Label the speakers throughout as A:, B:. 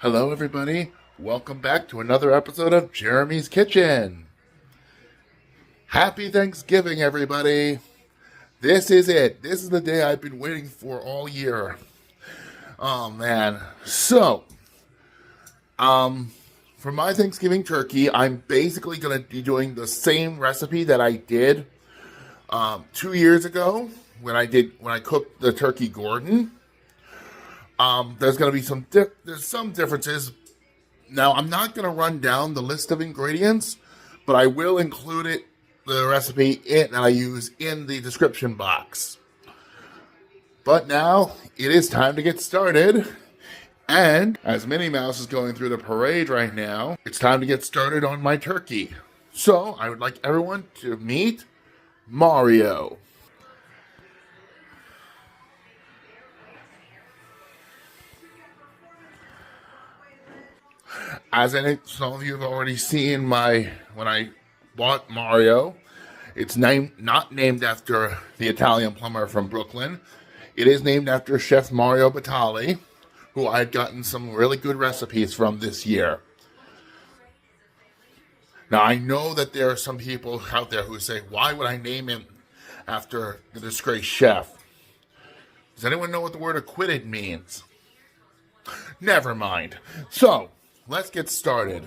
A: Hello, everybody. Welcome back to another episode of Jeremy's Kitchen. Happy Thanksgiving, everybody. This is it. This is the day I've been waiting for all year. Oh, man. So, for my Thanksgiving turkey, I'm basically going to be doing the same recipe that I did 2 years ago when I cooked the turkey Gordon. There's going to be some differences. Now, I'm not going to run down the list of ingredients, but I will include the recipe that I use in the description box. But now, it is time to get started. And as Minnie Mouse is going through the parade right now, it's time to get started on my turkey. So, I would like everyone to meet Mario. As some of you have already seen when I bought Mario, it's not named after the Italian plumber from Brooklyn. It is named after Chef Mario Batalli, who I had gotten some really good recipes from this year. Now, I know that there are some people out there who say, why would I name him after the disgraced chef? Does anyone know what the word acquitted means? Never mind. So, let's get started.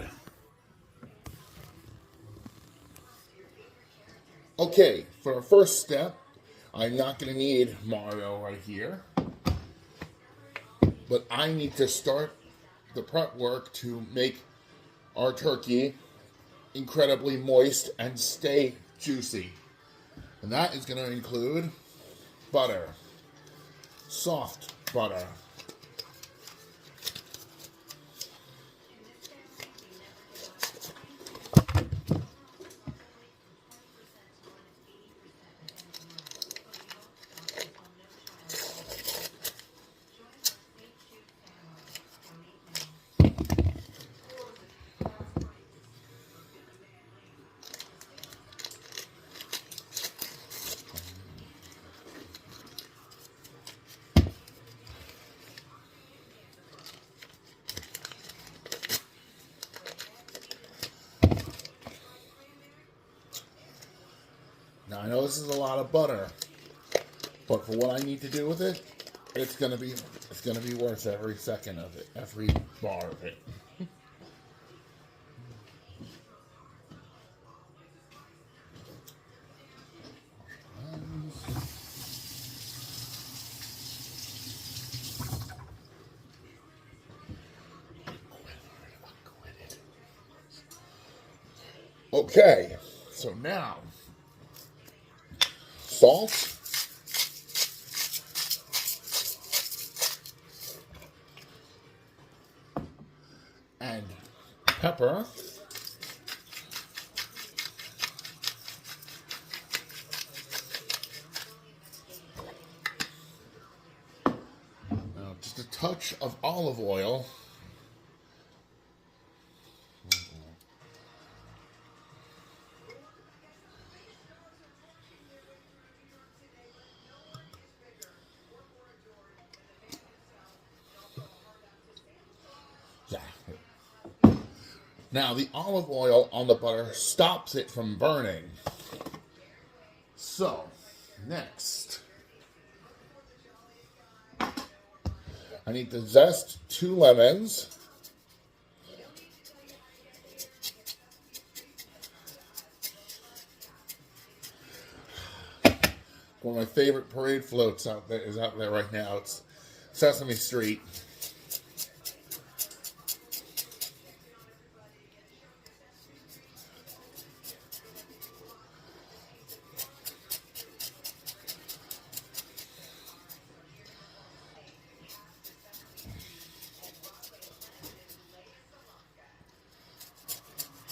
A: Okay, for our first step, I'm not going to need Mario right here, but I need to start the prep work to make our turkey incredibly moist and stay juicy. And that is going to include butter, soft butter, Now, I know this is a lot of butter, but for what I need to do with it, it's gonna be worth every second of it, every bar of it. Okay, so now salt, and pepper. Now, just a touch of olive oil. Yeah. Now, the olive oil on the butter stops it from burning. So, next, I need to zest 2 lemons. One of my favorite parade floats is out there right now. It's Sesame Street.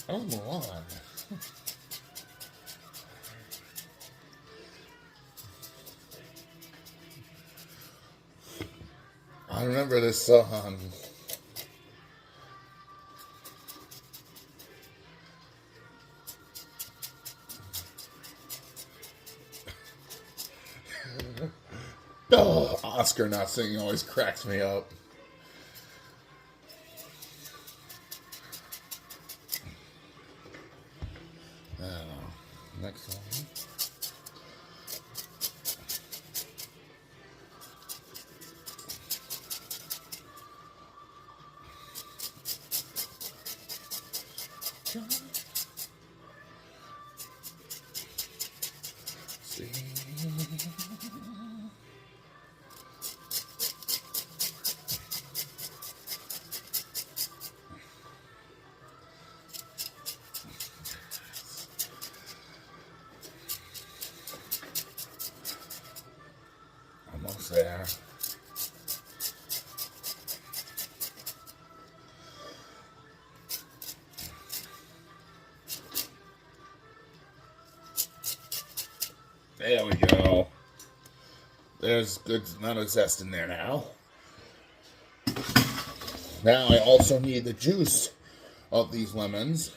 A: Oh, Milan. I remember this song. Oh, Oscar not singing always cracks me up. Next one. See. Almost there. There we go. There's good amount of zest in there now. Now I also need the juice of these lemons.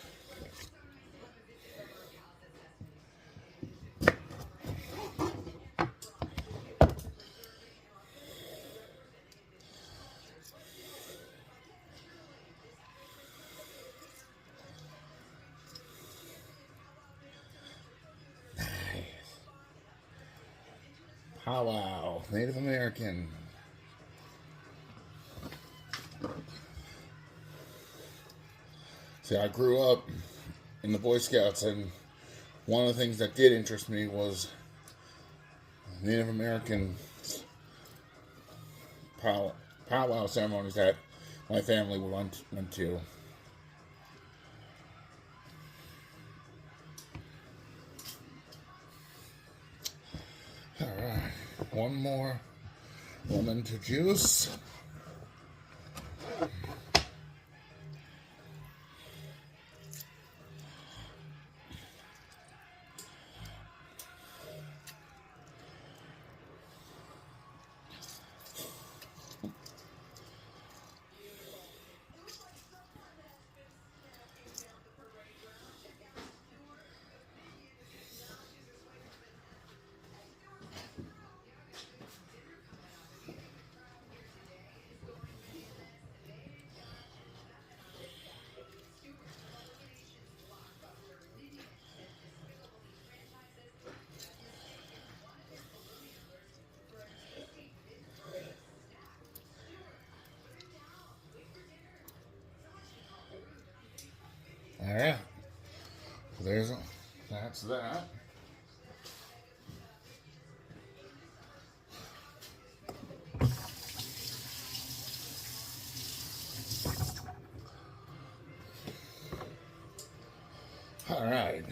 A: Powwow, Native American. See, I grew up in the Boy Scouts, and one of the things that did interest me was Native American powwow ceremonies that my family went to. Alright, one more lemon to juice. Alright, so that's that. Alright.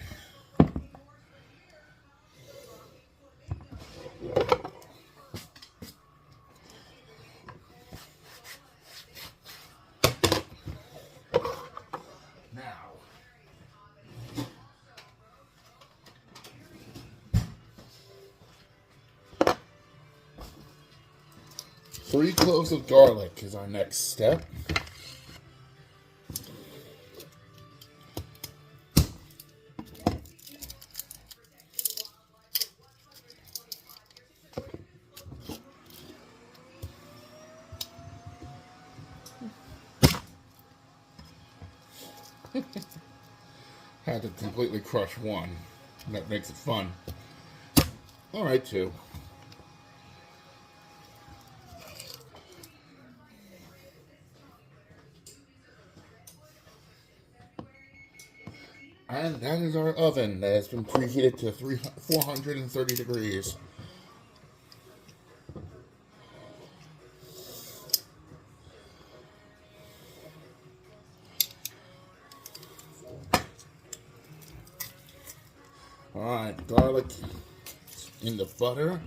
A: Now, 3 cloves of garlic is our next step. Had to completely crush one. That makes it fun. Alright, 2. And that is our oven that has been preheated to 430 degrees. Alright, garlic in the butter.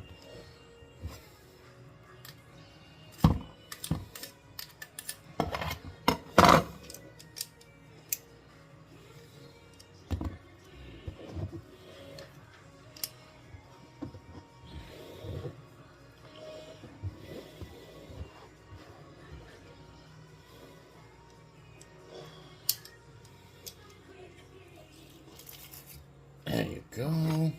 A: There you go.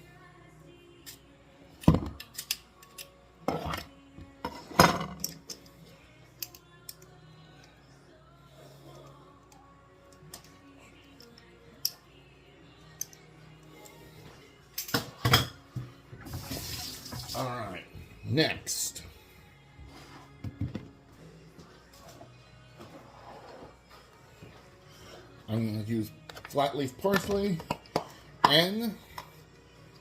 A: Next, I'm going to use flat leaf parsley and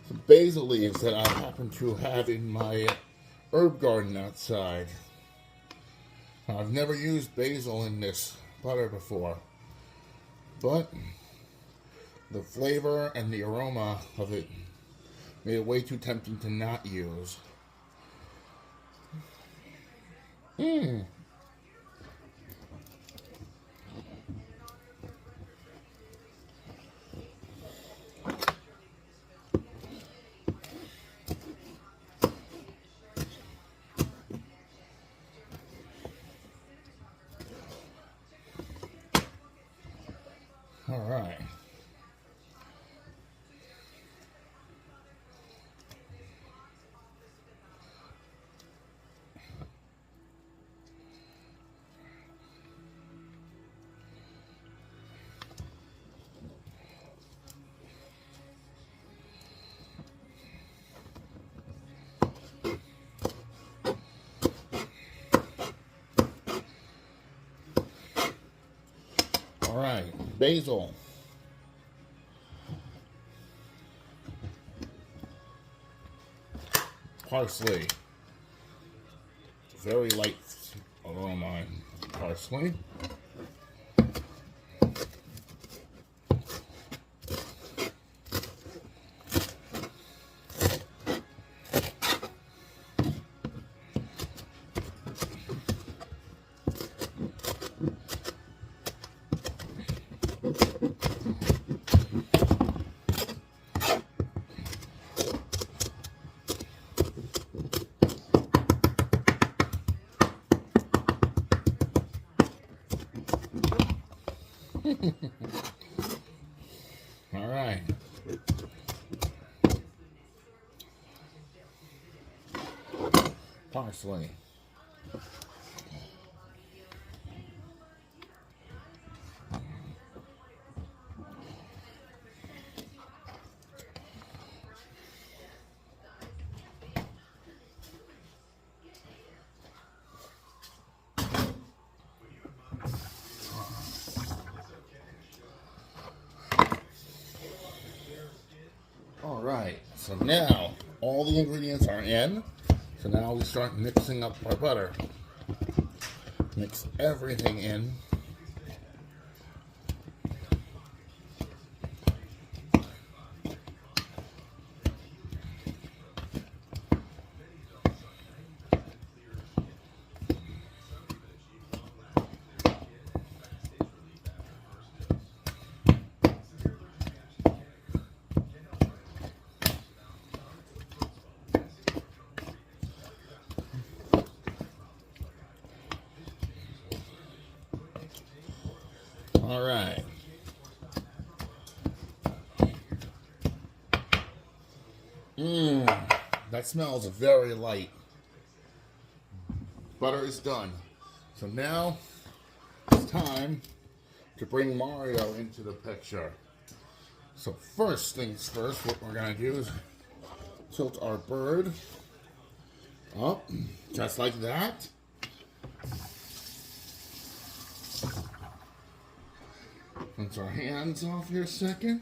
A: some basil leaves that I happen to have in my herb garden outside. I've never used basil in this butter before, but the flavor and the aroma of it made it way too tempting to not use. All right. All right, basil. Parsley. Very light aroma in parsley. All right. Parsley. All right, so now all the ingredients are in. So now we start mixing up our butter. Mix everything in. All right. That smells very light. Butter is done. So now it's time to bring Mario into the picture. So first things first, what we're gonna do is tilt our bird up, just like that. Rinse our hands off here a second.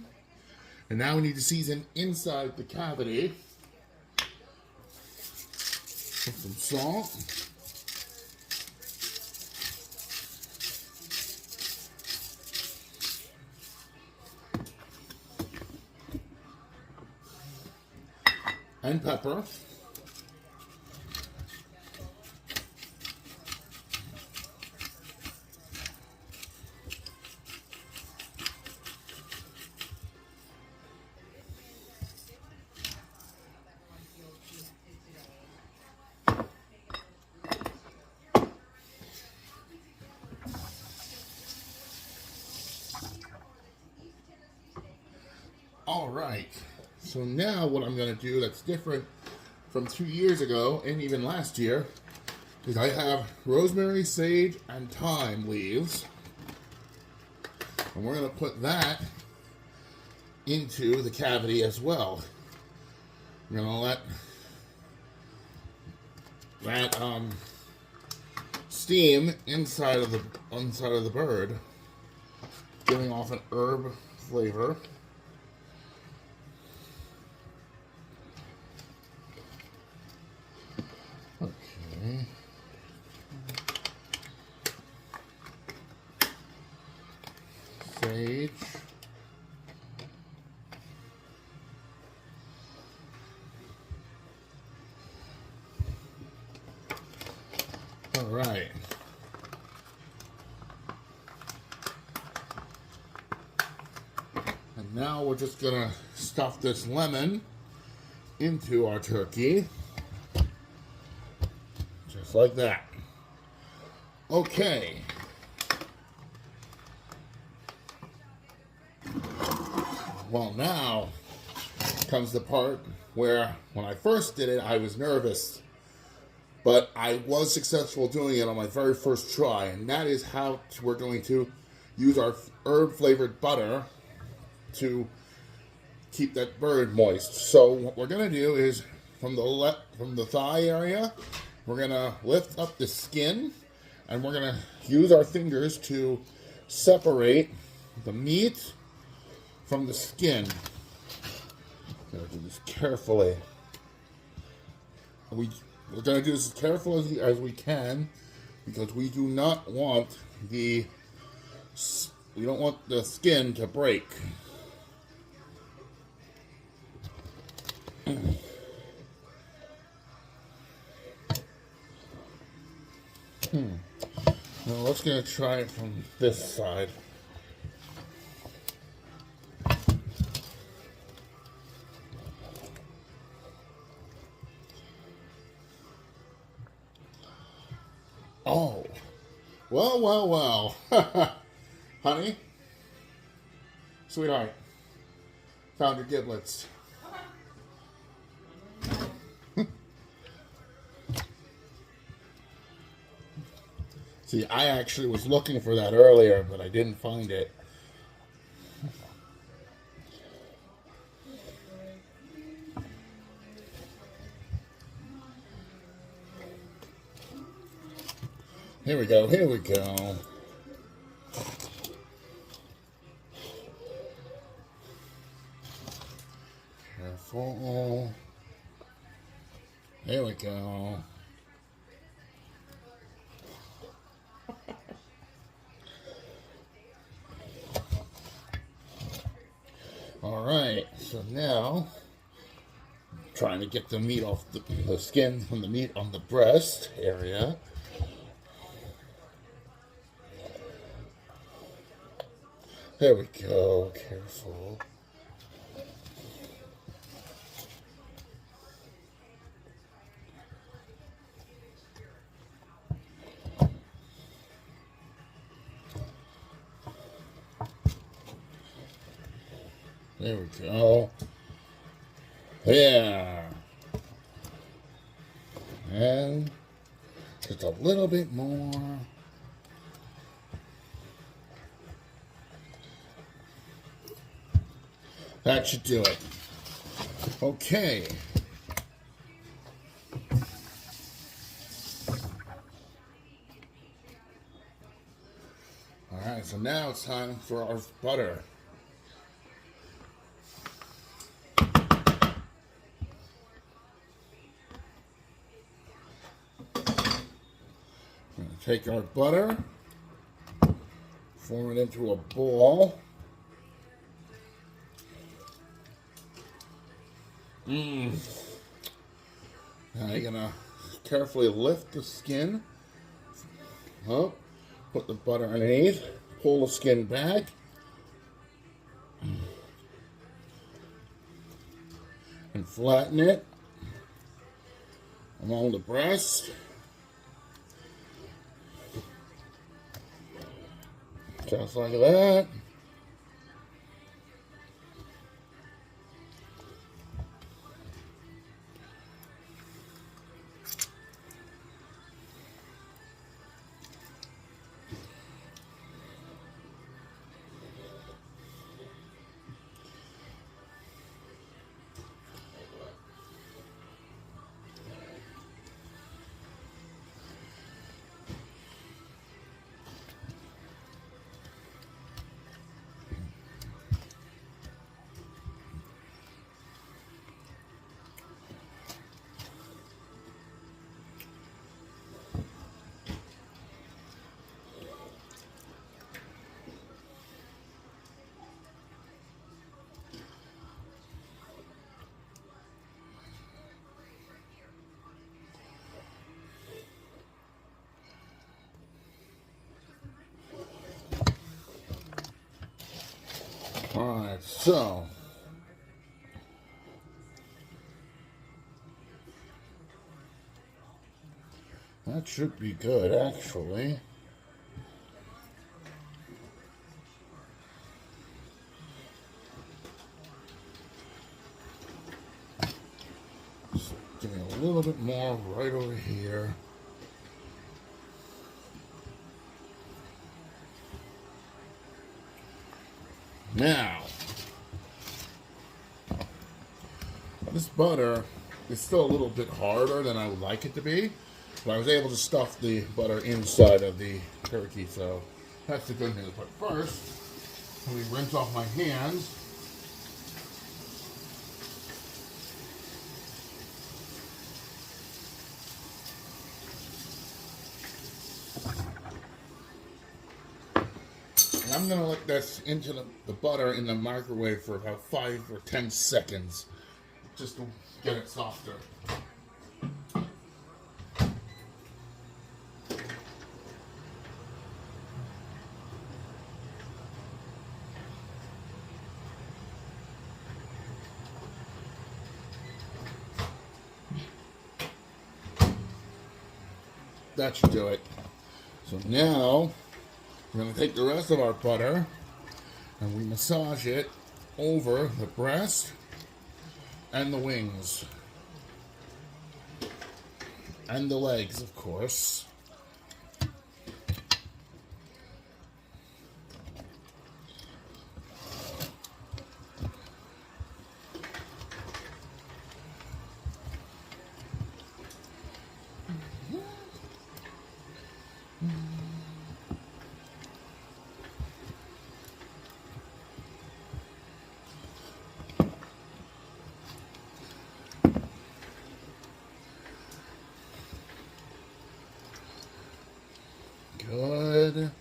A: And now we need to season inside the cavity with some salt. And pepper. All right, so now what I'm going to do that's different from 2 years ago and even last year is I have rosemary, sage, and thyme leaves. And we're going to put that into the cavity as well. We're going to let that steam inside of the bird, giving off an herb flavor. Okay. Sage. All right. And now we're just gonna stuff this lemon into our turkey. Just like that. Okay. Well, now comes the part where when I first did it, I was nervous. But I was successful doing it on my very first try. And that is how we're going to use our herb-flavored butter to keep that bird moist. So what we're going to do is from the thigh area, we're going to lift up the skin, and we're going to use our fingers to separate the meat from the skin. Gotta do this carefully. We're going to do this as carefully as we can, because we do not want the skin to break. Now let's gonna try it from this side. Oh, well. Honey, sweetheart, found your giblets. See, I actually was looking for that earlier, but I didn't find it. Here we go. Careful. Here we go. Alright, so now I'm trying to get the meat off the skin from the meat on the breast area. There we go, careful. There we go. Yeah. And just a little bit more. That should do it. Okay. All right, so now it's time for our butter. Take our butter, form it into a ball. Now you're gonna carefully lift the skin up, put the butter underneath, pull the skin back, and flatten it along the breast. Just like that. So, that should be good, actually. Just give me a little bit more right over here. Now, this butter is still a little bit harder than I would like it to be, but I was able to stuff the butter inside of the turkey, so that's the good news. But first, let me rinse off my hands. And I'm going to let this into the butter in the microwave for about 5 or 10 seconds, just to get it softer. That should do it. So now, we're going to take the rest of our butter and we massage it over the breast and the wings. And the legs, of course. Good.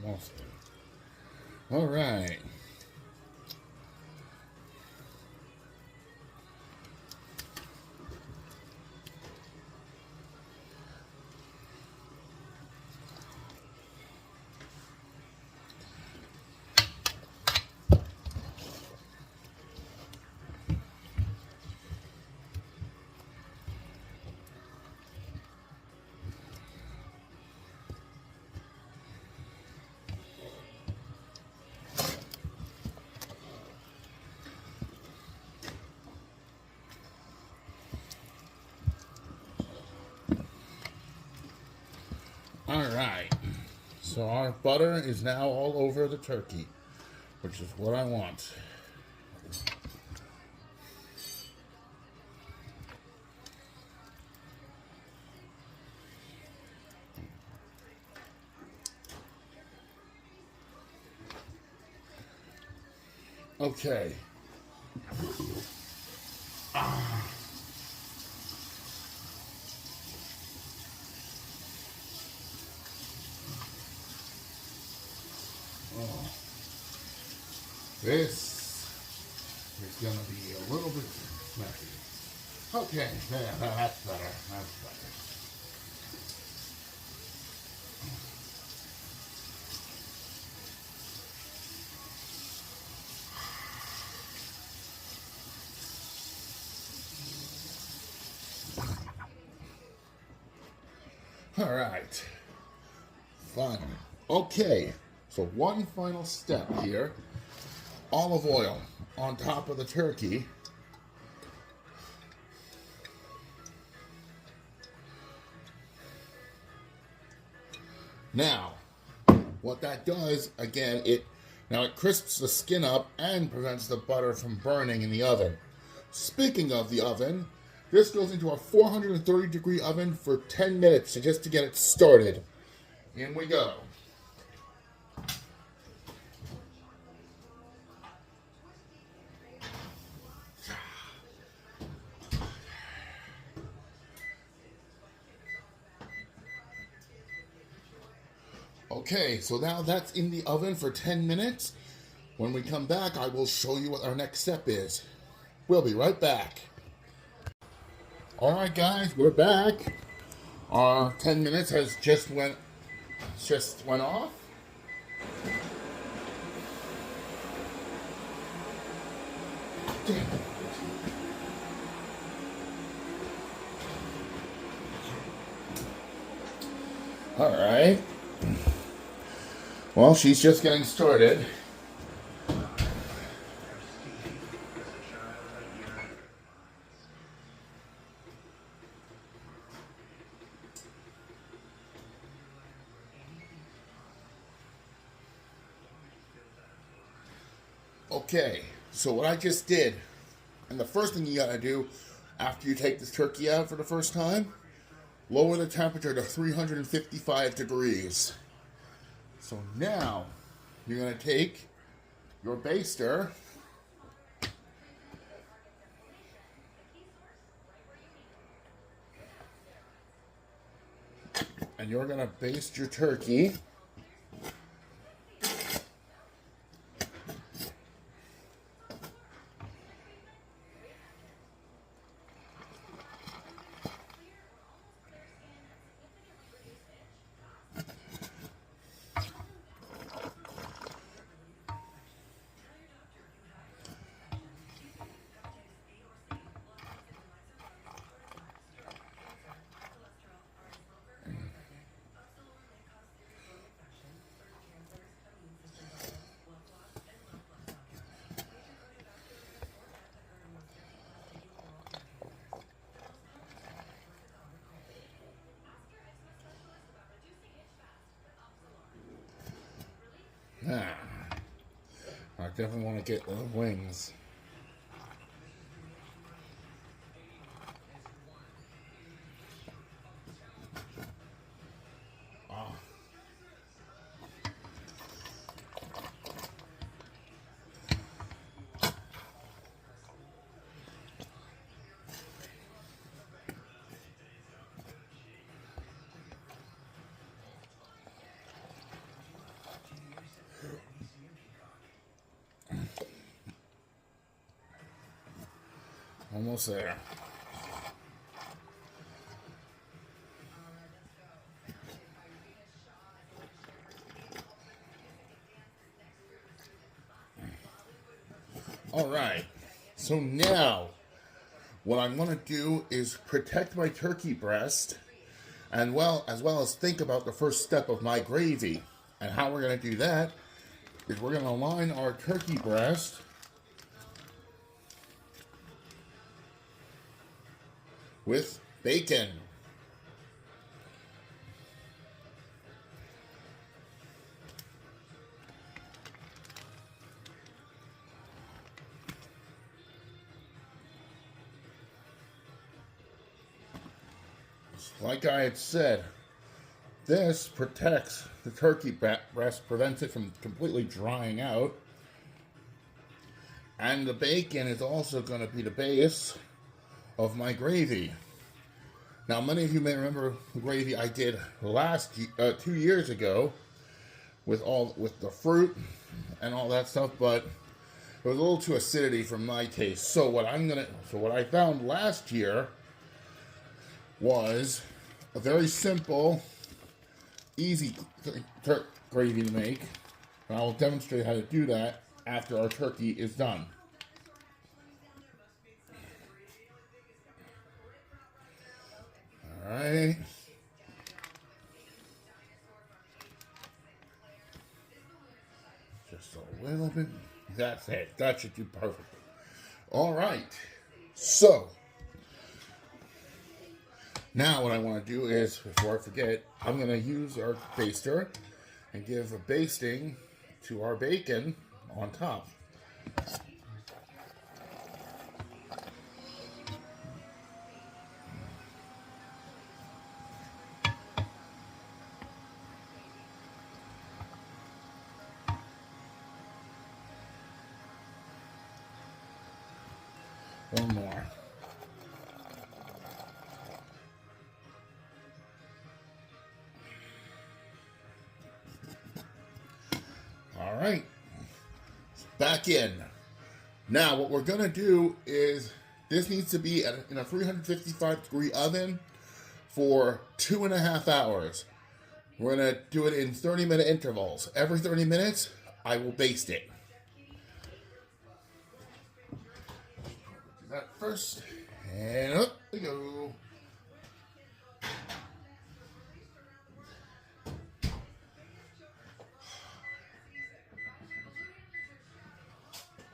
A: Almost. All right. All right, so our butter is now all over the turkey, which is what I want. Okay. This is going to be a little bit messy. Okay, yeah, that's better. That's better. All right. Fun. Okay, so one final step here. Olive oil on top of the turkey. Now, what that does, again, it crisps the skin up and prevents the butter from burning in the oven. Speaking of the oven, this goes into a 430-degree oven for 10 minutes just to get it started. In we go. Okay, so now that's in the oven for 10 minutes. When we come back, I will show you what our next step is. We'll be right back. All right, guys, we're back. Our 10 minutes has just went off. All right. Well, she's just getting started. Okay, so what I just did, and the first thing you gotta do after you take this turkey out for the first time, lower the temperature to 355 degrees. So now you're gonna take your baster and you're gonna baste your turkey. Ah, I definitely want to get the wings. Ah. Almost there. All right. So now, what I'm going to do is protect my turkey breast, and as well as think about the first step of my gravy. And how we're going to do that is we're going to line our turkey breast with bacon. Like I had said, this protects the turkey breast, prevents it from completely drying out. And the bacon is also going to be the base of my gravy. Now, many of you may remember the gravy I did 2 years ago with the fruit and all that stuff, but it was a little too acidity for my taste. So what I found last year was a very simple, easy gravy to make. And I will demonstrate how to do that after our turkey is done. All right. Just a little bit. That's it. That should do perfectly. All right. So, now what I want to do is, before I forget, I'm going to use our baster and give a basting to our bacon on top. One more. back in. Now what we're gonna do is this needs to be in a 355-degree oven for 2.5 hours. We're gonna do it in 30-minute intervals. Every 30 minutes, I will baste it. Do that first, and up we go.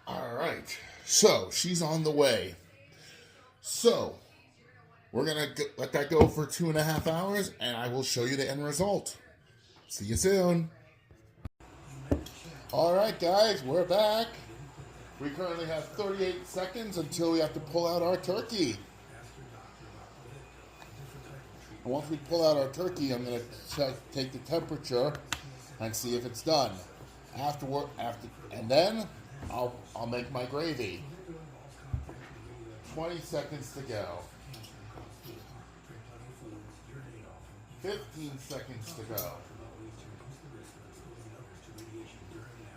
A: All right, so she's on the way. So we're gonna let that go for 2.5 hours, and I will show you the end result. See you soon. All right, guys, we're back. We currently have 38 seconds until we have to pull out our turkey. And once we pull out our turkey, I'm gonna take the temperature and see if it's done. And then I'll make my gravy. 20 seconds to go. 15 seconds to go.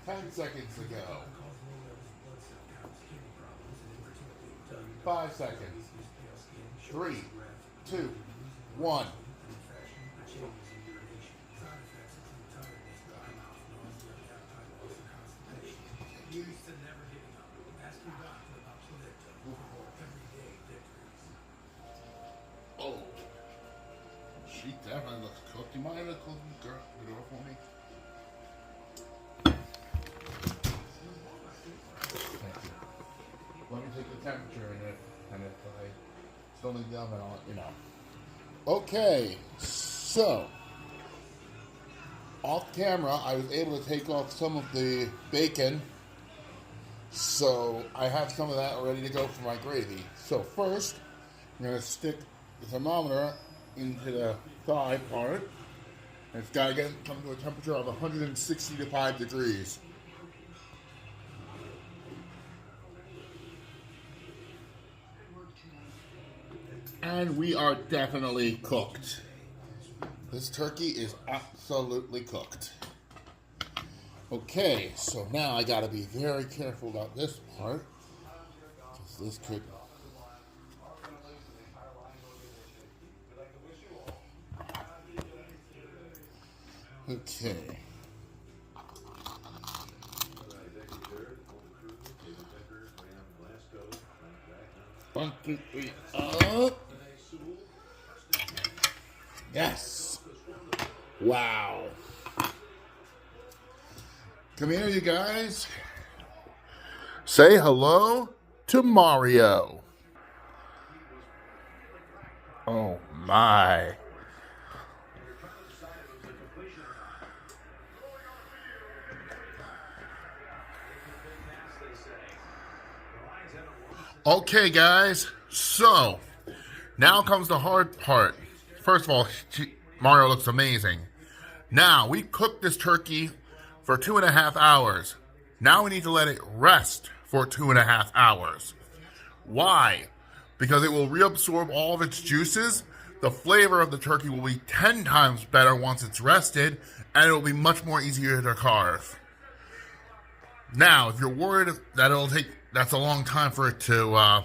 A: 10 seconds to go. 5 seconds. 3, 2, 1. Oh, she definitely looks cooked. You mind if girl for me? Thank you. Let me take the temperature in it, and if I still need the oven, I'll let you know. Okay, so off camera, I was able to take off some of the bacon, so I have some of that ready to go for my gravy. So first, I'm going to stick the thermometer into the thigh part. And it's got to come to a temperature of 165 degrees. And we are definitely cooked. This turkey is absolutely cooked. Okay, so now I gotta be very careful about this part, because this could... Okay. 1, 2, 3, up. Yes. Wow. Come here, you guys. Say hello to Mario. Oh my. Okay, guys, so now comes the hard part. First of all, Mario looks amazing. Now, we cooked this turkey for 2.5 hours. Now we need to let it rest for 2.5 hours. Why? Because it will reabsorb all of its juices. The flavor of the turkey will be 10 times better once it's rested, and it will be much more easier to carve. Now, if you're worried that that's a long time for it to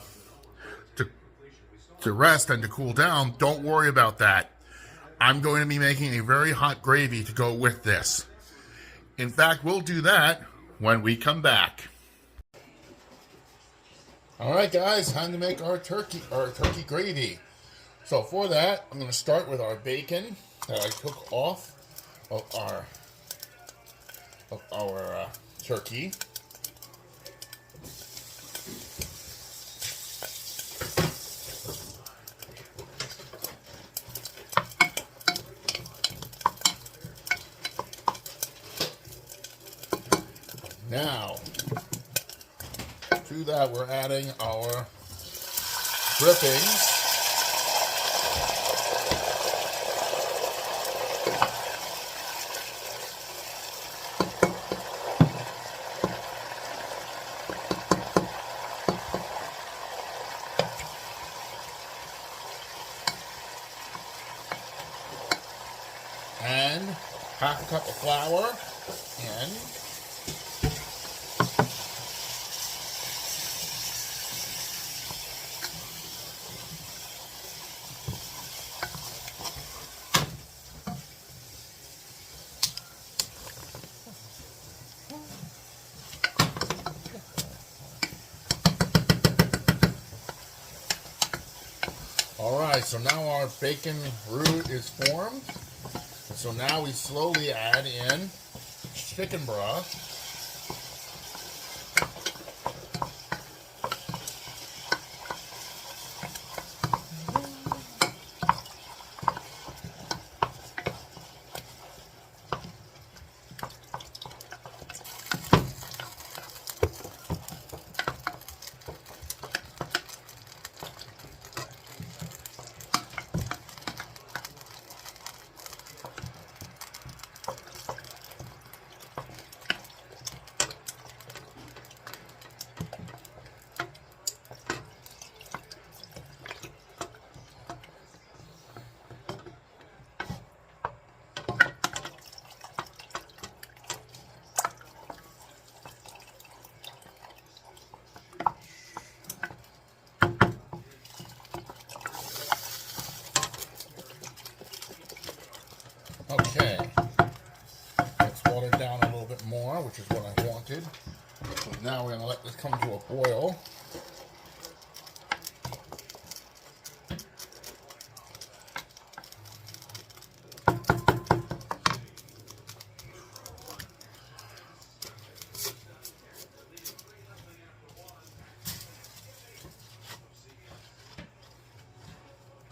A: rest and to cool down, don't worry about that. I'm going to be making a very hot gravy to go with this. In fact, we'll do that when we come back. All right, guys, time to make our turkey gravy. So for that, I'm going to start with our bacon that I took off of our turkey. Now, to that we're adding our drippings. And half a cup of flour and so now our bacon roux is formed. So now we slowly add in chicken broth. Okay, let's water it down a little bit more, which is what I wanted. So now we're going to let this come to a boil.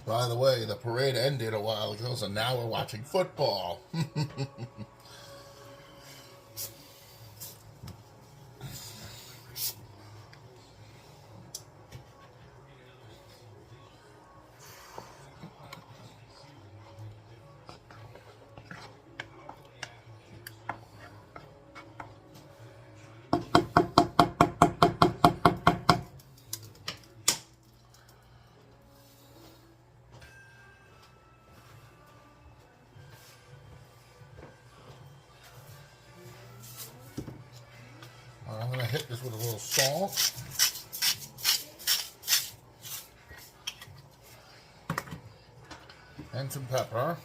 A: By the way, the parade ended a while ago, so now we're watching football. I'm going to hit this with a little salt. And some pepper.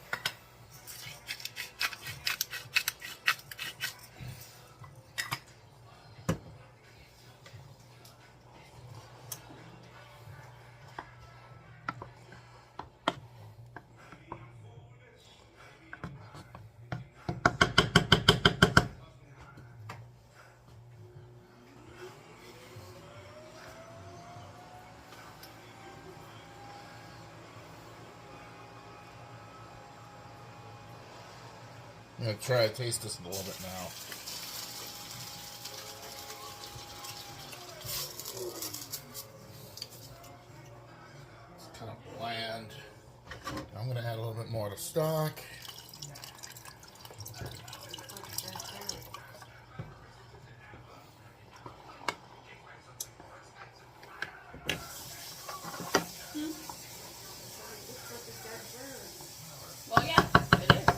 A: I'm going to try to taste this a little bit now. It's kind of bland. I'm going to add a little bit more to stock.
B: Well, yeah, it is.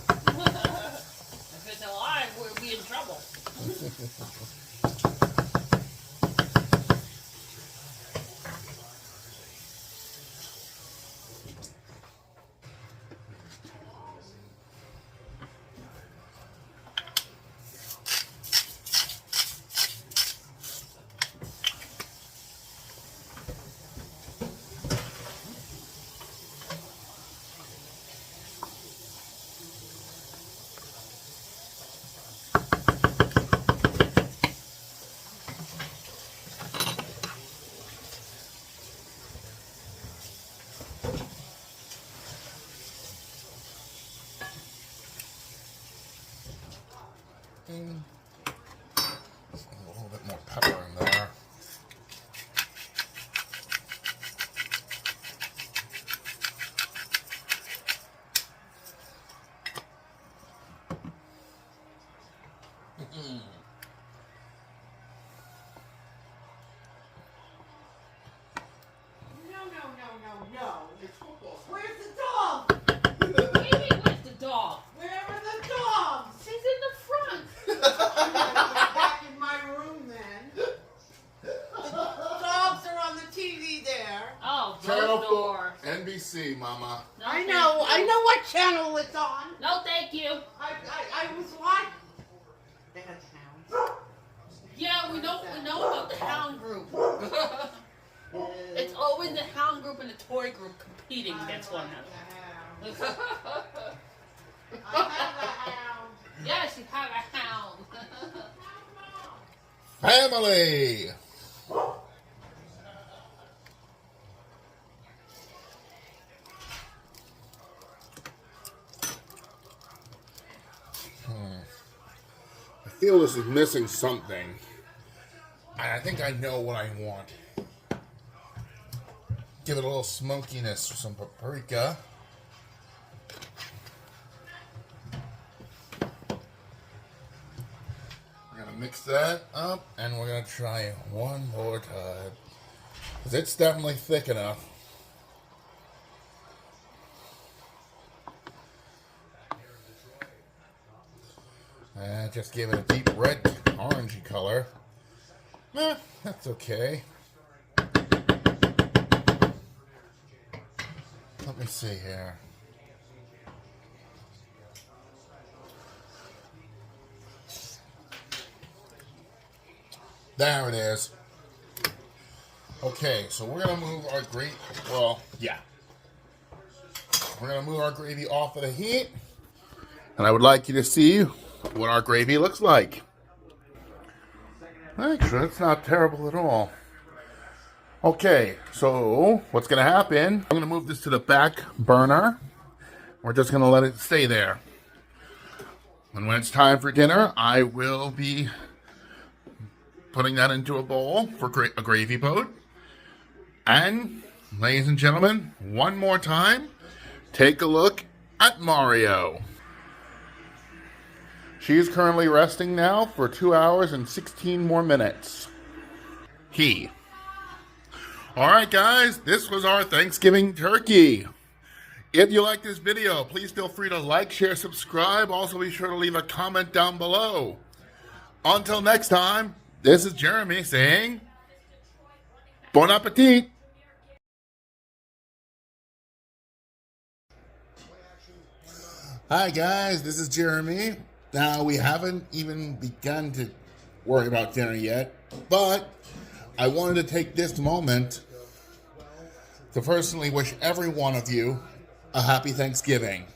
B: If it's alive, we'll be in trouble.
A: A little bit more pepper in there.
C: No. It's football. Where's the dog?
B: What do you mean, where's the dog?
C: Where are the dogs?
B: She's in the front.
C: Back in my room then. The dogs are on the TV there.
B: Oh,
A: Channel
B: closed
A: 4,
B: door.
A: NBC, Mama.
B: No,
C: I
B: thank
C: know
B: you.
C: what channel it's on.
B: No, thank you.
C: I was watching. They had sounds.
B: Yeah, we know about the hound group. It's always the hound group and the toy group Eating gets one
C: I
B: of.
C: have a hound.
B: Yes, you have a hound.
A: Family! I feel this is missing something. And I think I know what I want. Give it a little smokiness with some paprika. We're gonna mix that up and we're gonna try it one more time. Because it's definitely thick enough. And just give it a deep red, orangey color. That's okay. Let me see here. There it is. Okay, so we're gonna move our gravy. Well, yeah. We're gonna move our gravy off of the heat. And I would like you to see what our gravy looks like. Actually, it's not terrible at all. Okay, so what's going to happen, I'm going to move this to the back burner. We're just going to let it stay there. And when it's time for dinner, I will be putting that into a bowl for a gravy boat. And, ladies and gentlemen, one more time, take a look at Mario. She is currently resting now for 2 hours and 16 more minutes. Alright guys, this was our Thanksgiving turkey. If you like this video, please feel free to like, share, subscribe. Also be sure to leave a comment down below. Until next time, this is Jeremy saying, Bon appetit! Hi guys, this is Jeremy. Now, we haven't even begun to worry about dinner yet, but I wanted to take this moment to personally wish every one of you a happy Thanksgiving.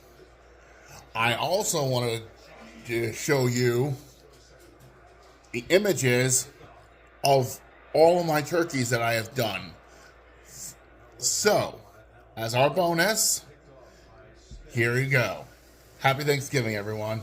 A: I also wanted to show you the images of all of my turkeys that I have done. So, as our bonus, here you go. Happy Thanksgiving, everyone.